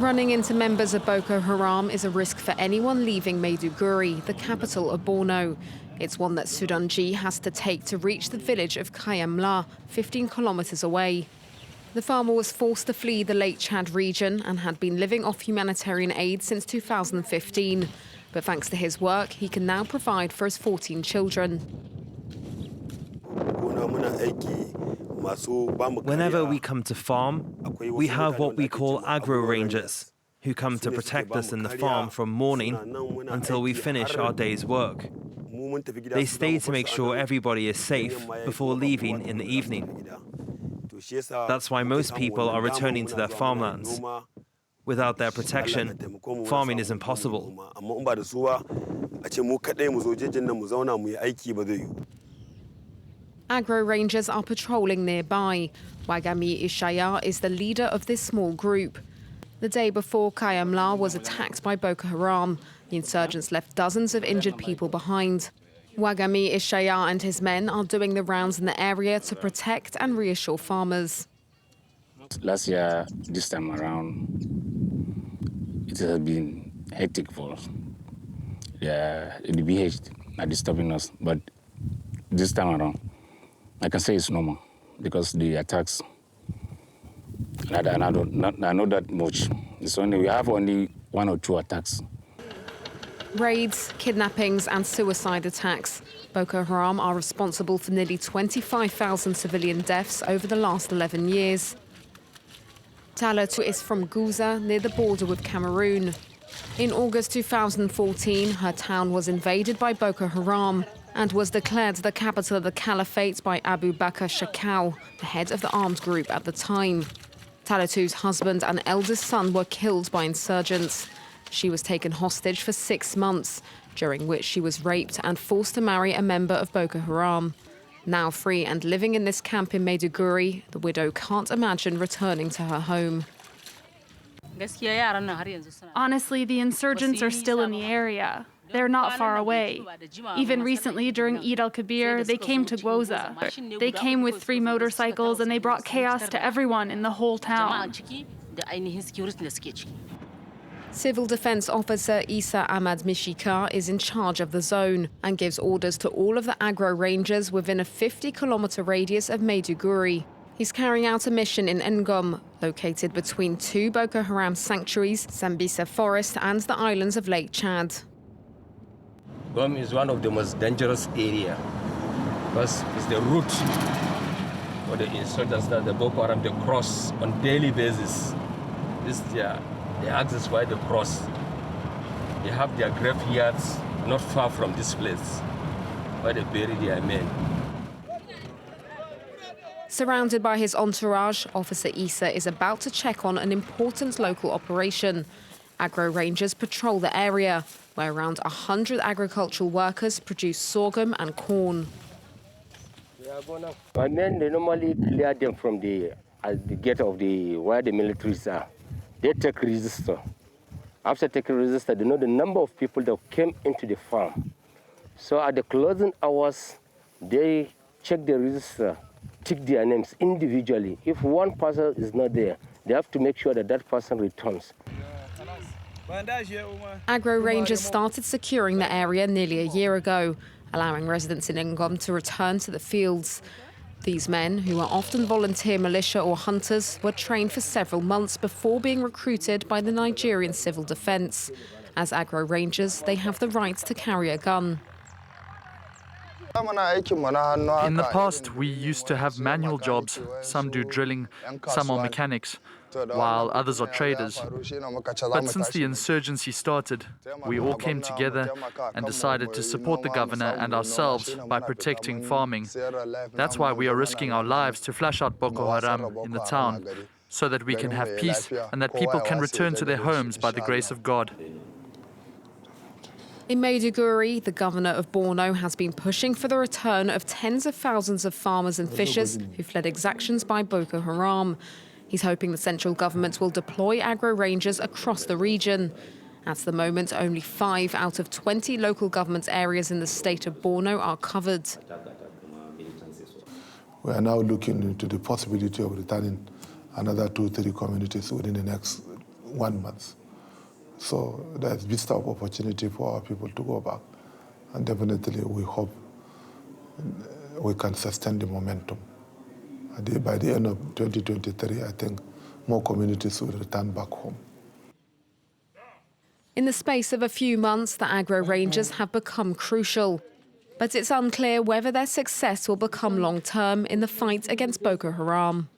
Running into members of Boko Haram is a risk for anyone leaving Maiduguri, the capital of Borno. It's one that Sudanji has to take to reach the village of Kayamla, 15 kilometers away. The farmer was forced to flee the Lake Chad region and had been living off humanitarian aid since 2015. But thanks to his work, he can now provide for his 14 children. Whenever we come to farm, we have what we call Agro Rangers, who come to protect us in the farm from morning until we finish our day's work. They stay to make sure everybody is safe before leaving in the evening. That's why most people are returning to their farmlands. Without their protection, farming is impossible. Agro Rangers are patrolling nearby. Wagami Ishaya is the leader of this small group. The day before Kayamla was attacked by Boko Haram, the insurgents left dozens of injured people behind. Wagami Ishaya and his men are doing the rounds in the area to protect and reassure farmers. Last year, this time around, it has been hectic for us. The BH are disturbing us, but this time around, I can say it's normal because the attacks, I know that much. We have only 1 or 2 attacks. Raids, kidnappings and suicide attacks. Boko Haram are responsible for nearly 25,000 civilian deaths over the last 11 years. Talatu is from Guza, near the border with Cameroon. In August 2014, her town was invaded by Boko Haram and was declared the capital of the caliphate by Abu Bakr Shakau, the head of the armed group at the time. Talatu's husband and eldest son were killed by insurgents. She was taken hostage for 6 months, during which she was raped and forced to marry a member of Boko Haram. Now free and living in this camp in Maiduguri, the widow can't imagine returning to her home. Honestly, the insurgents are still in the area. They're not far away. Even recently, during Eid al-Kabir, they came to Gwoza. They came with 3 motorcycles and they brought chaos to everyone in the whole town. Civil Defence Officer Isa Ahmad Mishika is in charge of the zone and gives orders to all of the Agro Rangers within a 50-kilometer radius of Maiduguri. He's carrying out a mission in Ngom, located between 2 Boko Haram sanctuaries, Sambisa Forest and the islands of Lake Chad. Ngom is one of the most dangerous areas because it's the route for the insurgents that the Boko Haram they cross on daily basis. This the access why they cross. They have their graveyards not far from this place where they bury their men. Surrounded by his entourage, Officer Isa is about to check on an important local operation. Agro Rangers patrol the area, where around 100 agricultural workers produce sorghum and corn. My men, they normally clear them from the gate of where the militaries are. They take register. After taking register, they know the number of people that came into the farm. So at the closing hours, they check the register, tick their names individually. If one person is not there, they have to make sure that that person returns. Agro Rangers started securing the area nearly a year ago, allowing residents in Ngom to return to the fields. These men, who are often volunteer militia or hunters, were trained for several months before being recruited by the Nigerian Civil Defence. As Agro Rangers, they have the right to carry a gun. In the past, we used to have manual jobs. Some do drilling, some are mechanics, while others are traders. But since the insurgency started, we all came together and decided to support the governor and ourselves by protecting farming. That's why we are risking our lives to flush out Boko Haram in the town, so that we can have peace and that people can return to their homes by the grace of God. In Maiduguri, the governor of Borno has been pushing for the return of tens of thousands of farmers and fishers who fled exactions by Boko Haram. He's hoping the central government will deploy Agro Rangers across the region. At the moment, only 5 out of 20 local government areas in the state of Borno are covered. We are now looking into the possibility of returning another 2-3 communities within the next 1 month. So there's vista of opportunity for our people to go back. And definitely we hope we can sustain the momentum. By the end of 2023, I think more communities will return back home. In the space of a few months, the Agro Rangers have become crucial. But it's unclear whether their success will become long-term in the fight against Boko Haram.